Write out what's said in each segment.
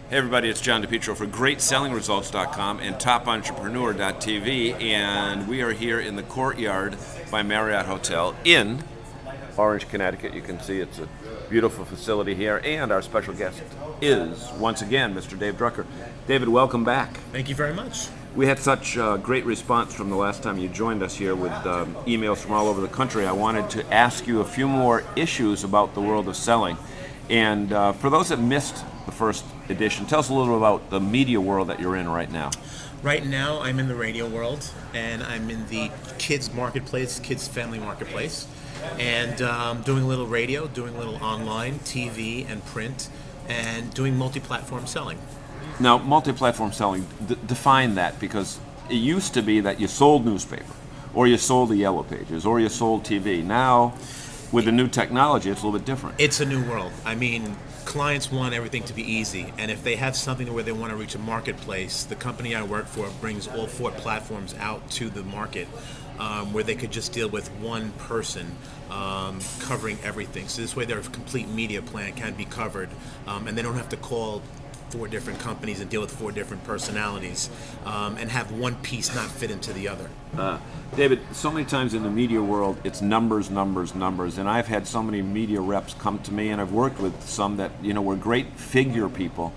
Hey everybody, it's John DePietro for GreatSellingResults.com and TopEntrepreneur.tv, and we are here in the courtyard by Marriott Hotel in Orange, Connecticut. You can see it's a beautiful facility here, and our special guest is, once again, Mr. Dave Drucker. David, welcome back. Thank you very much. We had such great response from the last time you joined us here with emails from all over the country. I wanted to ask you a few more issues about the world of selling. And for those that missed the first edition, tell us a little about the media world that you're in right now. Right now, I'm in the radio world, and I'm in the kids marketplace, kids family marketplace, and doing a little radio, doing a little online, TV, and print, and doing multi-platform selling. Now, multi-platform selling, define that, because it used to be that you sold newspaper, or you sold the Yellow Pages, or you sold TV. Now, with the new technology, it's a little bit different. It's a new world. I mean, clients want everything to be easy, and if they have something where they want to reach a marketplace, the company I work for brings all four platforms out to the market where they could just deal with one person covering everything. So this way their complete media plan can be covered, and they don't have to call four different companies and deal with four different personalities and have one piece not fit into the other. David, so many times in the media world, it's numbers, numbers, numbers, and I've had so many media reps come to me, and I've worked with some that were great figure people,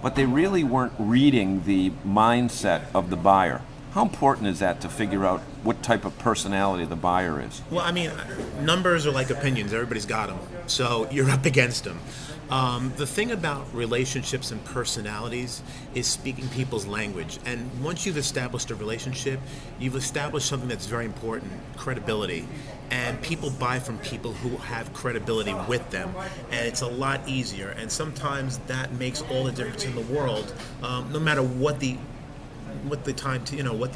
but they really weren't reading the mindset of the buyer. How important is that to figure out what type of personality the buyer is? Well, I mean, numbers are like opinions. Everybody's got them, so you're up against them. The thing about relationships and personalities is speaking people's language. And once you've established a relationship, you've established something that's very important, credibility. And people buy from people who have credibility with them. And it's a lot easier. And sometimes that makes all the difference in the world, no matter what the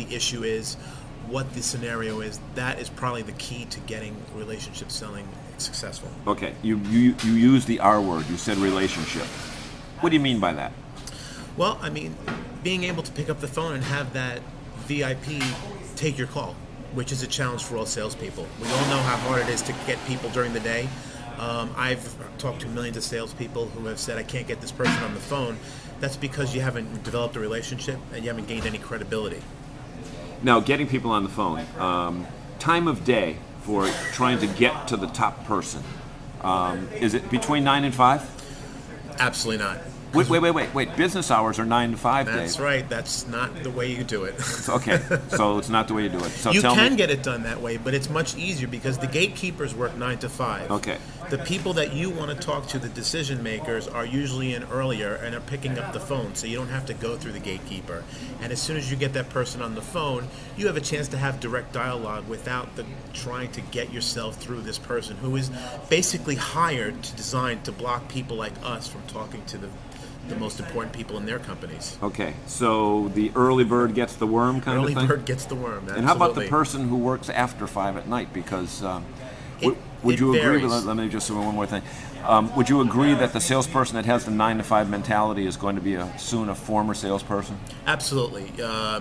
issue is, what the scenario is. That is probably the key to getting relationship selling successful. Okay, you use the R word. You said relationship. What do you mean by that? Well, I mean, being able to pick up the phone and have that VIP take your call, which is a challenge for all salespeople. We all know how hard it is to get people during the day. I've talked to millions of salespeople who have said, I can't get this person on the phone. That's because you haven't developed a relationship and you haven't gained any credibility. Now, getting people on the phone, time of day for trying to get to the top person, is it between 9 and 5? Absolutely not. Wait. Business hours are 9 to 5 days. That's right. That's not the way you do it. Okay, so it's not the way you do it. So you can get it done that way, but it's much easier because the gatekeepers work 9 to 5. Okay. The people that you want to talk to, the decision makers, are usually in earlier and are picking up the phone, so you don't have to go through the gatekeeper. And as soon as you get that person on the phone, you have a chance to have direct dialogue without trying to get yourself through this person who is basically hired to design to block people like us from talking to the most important people in their companies. Okay, so the early bird gets the worm kind of thing? Early bird gets the worm, absolutely. And how about the person who works after 5 at night? Because would you varies. agree with, let me just say one more thing. Would you agree that the salesperson that has the 9 to 5 mentality is going to be soon a former salesperson? Absolutely.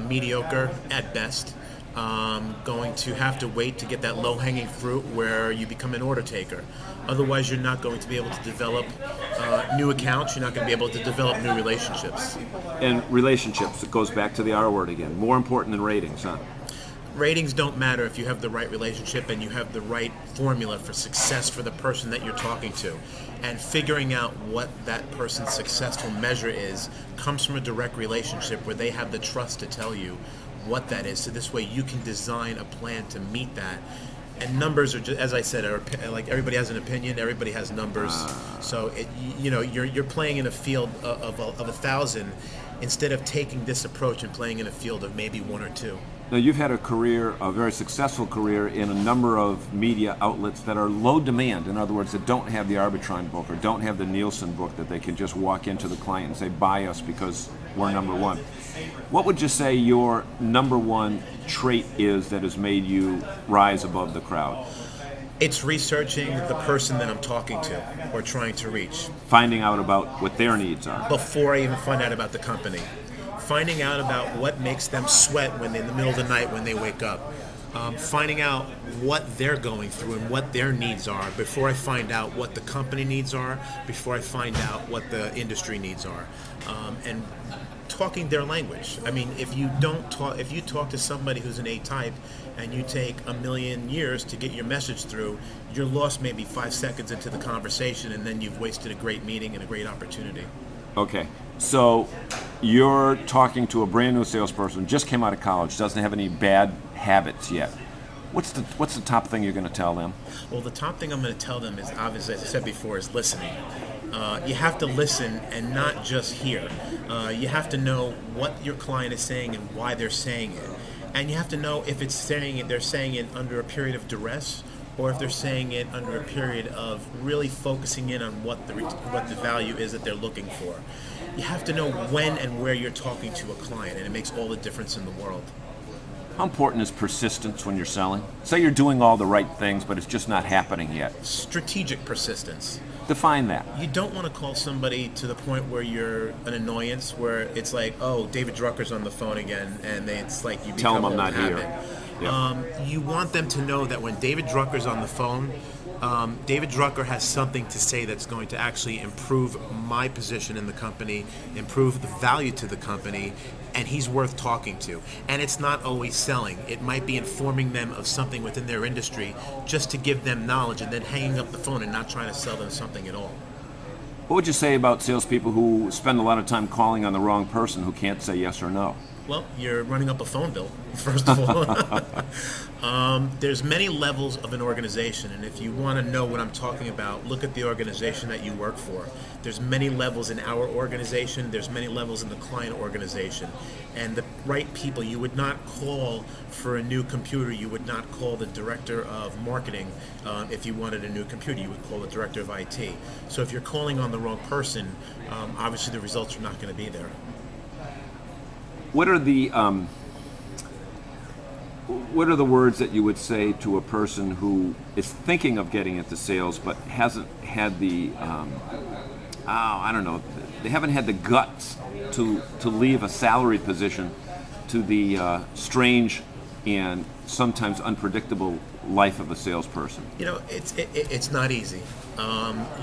Mediocre at best. Going to have to wait to get that low-hanging fruit where you become an order taker. Otherwise, you're not going to be able to develop new accounts. You're not going to be able to develop new relationships. And relationships, it goes back to the R word again. More important than ratings, huh? Ratings don't matter if you have the right relationship and you have the right formula for success for the person that you're talking to. And figuring out what that person's successful measure is comes from a direct relationship where they have the trust to tell you what that is. So this way you can design a plan to meet that. And numbers are just, as I said, are like everybody has an opinion. Everybody has numbers. So you're playing in a field of 1,000 instead of taking this approach and playing in a field of maybe 1 or 2. Now, you've had a very successful career in a number of media outlets that are low demand. In other words, that don't have the Arbitron book or don't have the Nielsen book that they can just walk into the client and say, buy us because we're number one. What would you say your number one trait is that has made you rise above the crowd? It's researching the person that I'm talking to or trying to reach. Finding out about what their needs are. Before I even find out about the company. Finding out about what makes them sweat when in the middle of the night when they wake up. finding out what they're going through and what their needs are before I find out what the company needs are, before I find out what the industry needs are, and talking their language. I mean, if you talk to somebody who's an A-type and you take a million years to get your message through, you're lost maybe 5 seconds into the conversation, and then you've wasted a great meeting and a great opportunity. Okay, so you're talking to a brand new salesperson, just came out of college, doesn't have any bad habits yet. What's the top thing you're going to tell them? Well, the top thing I'm going to tell them is, obviously, as I said before, is listening. You have to listen and not just hear. You have to know what your client is saying and why they're saying it. And you have to know if they're saying it under a period of duress, or if they're saying it under a period of really focusing in on what the value is that they're looking for. You have to know when and where you're talking to a client, and it makes all the difference in the world. How important is persistence when you're selling? Say you're doing all the right things, but it's just not happening yet. Strategic persistence. Define that. You don't want to call somebody to the point where you're an annoyance, where it's like, oh, David Drucker's on the phone again, and it's like you become Tell them I'm not habit. here. Yeah. You want them to know that when David Drucker's on the phone, David Drucker has something to say that's going to actually improve my position in the company, improve the value to the company, and he's worth talking to. And it's not always selling. It might be informing them of something within their industry just to give them knowledge, and then hanging up the phone and not trying to sell them something at all. What would you say about salespeople who spend a lot of time calling on the wrong person who can't say yes or no? Well, you're running up a phone bill, first of all. There's many levels of an organization, and if you want to know what I'm talking about, look at the organization that you work for. There's many levels in our organization. There's many levels in the client organization. And the right people, you would not call for a new computer. You would not call the director of marketing if you wanted a new computer. You would call the director of IT. So if you're calling on the wrong person, obviously the results are not going to be there. What are the words that you would say to a person who is thinking of getting into sales but hasn't had the they haven't had the guts to leave a salary position to the strange and sometimes unpredictable life of a salesperson? You know, it's not easy.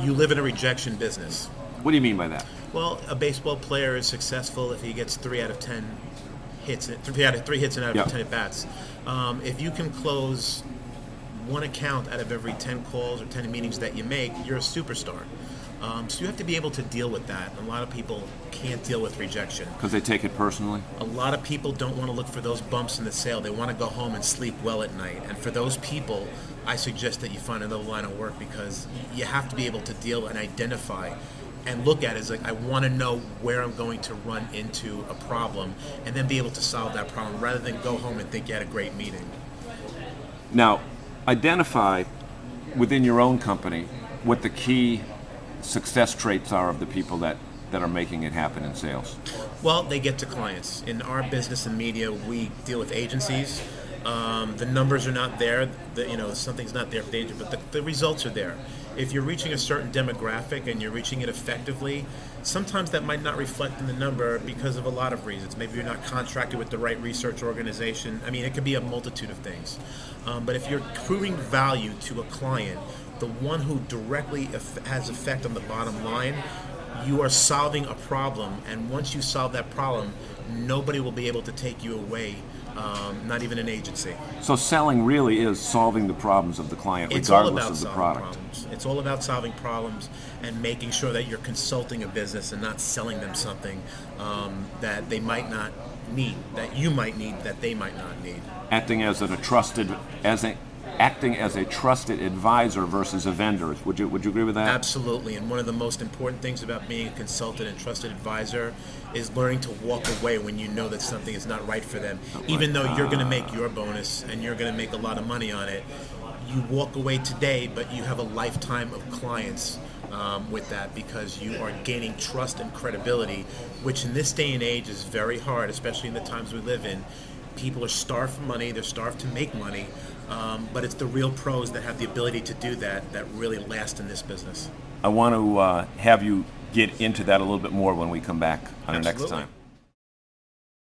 You live in a rejection business. What do you mean by that? Well, a baseball player is successful if he gets 3 out of 10 hits, 3 out of 3 hits and out of 10 at bats. If you can close one account out of every 10 calls or 10 meetings that you make, you're a superstar. So you have to be able to deal with that. A lot of people can't deal with rejection. Because they take it personally? A lot of people don't want to look for those bumps in the sale. They want to go home and sleep well at night. And for those people, I suggest that you find another line of work, because you have to be able to deal and identify and look at it as like, I want to know where I'm going to run into a problem, and then be able to solve that problem rather than go home and think you had a great meeting. Now, identify within your own company what the key success traits are of the people that are making it happen in sales. Well, they get to clients. In our business and media, we deal with agencies. The numbers are not there. Something's not there for the agent, but the results are there. If you're reaching a certain demographic and you're reaching it effectively, sometimes that might not reflect in the number because of a lot of reasons. Maybe you're not contracted with the right research organization. I mean, it could be a multitude of things. But if you're proving value to a client, the one who directly has effect on the bottom line, you are solving a problem, and once you solve that problem, nobody will be able to take you away, not even an agency. So selling really is solving the problems of the client, regardless of the product. Problems. It's all about solving problems and making sure that you're consulting a business and not selling them something that they might not need, that you might need, that they might not need. Acting as a trusted advisor versus a vendor. Would you agree with that? Absolutely. And one of the most important things about being a consultant and trusted advisor is learning to walk away when you know that something is not right for them. Even though you're going to make your bonus and you're going to make a lot of money on it, you walk away today, but you have a lifetime of clients with that, because you are gaining trust and credibility, which in this day and age is very hard, especially in the times we live in. People are starved for money, they're starved to make money, but it's the real pros that have the ability to do that really last in this business. I want to have you get into that a little bit more when we come back on our next time.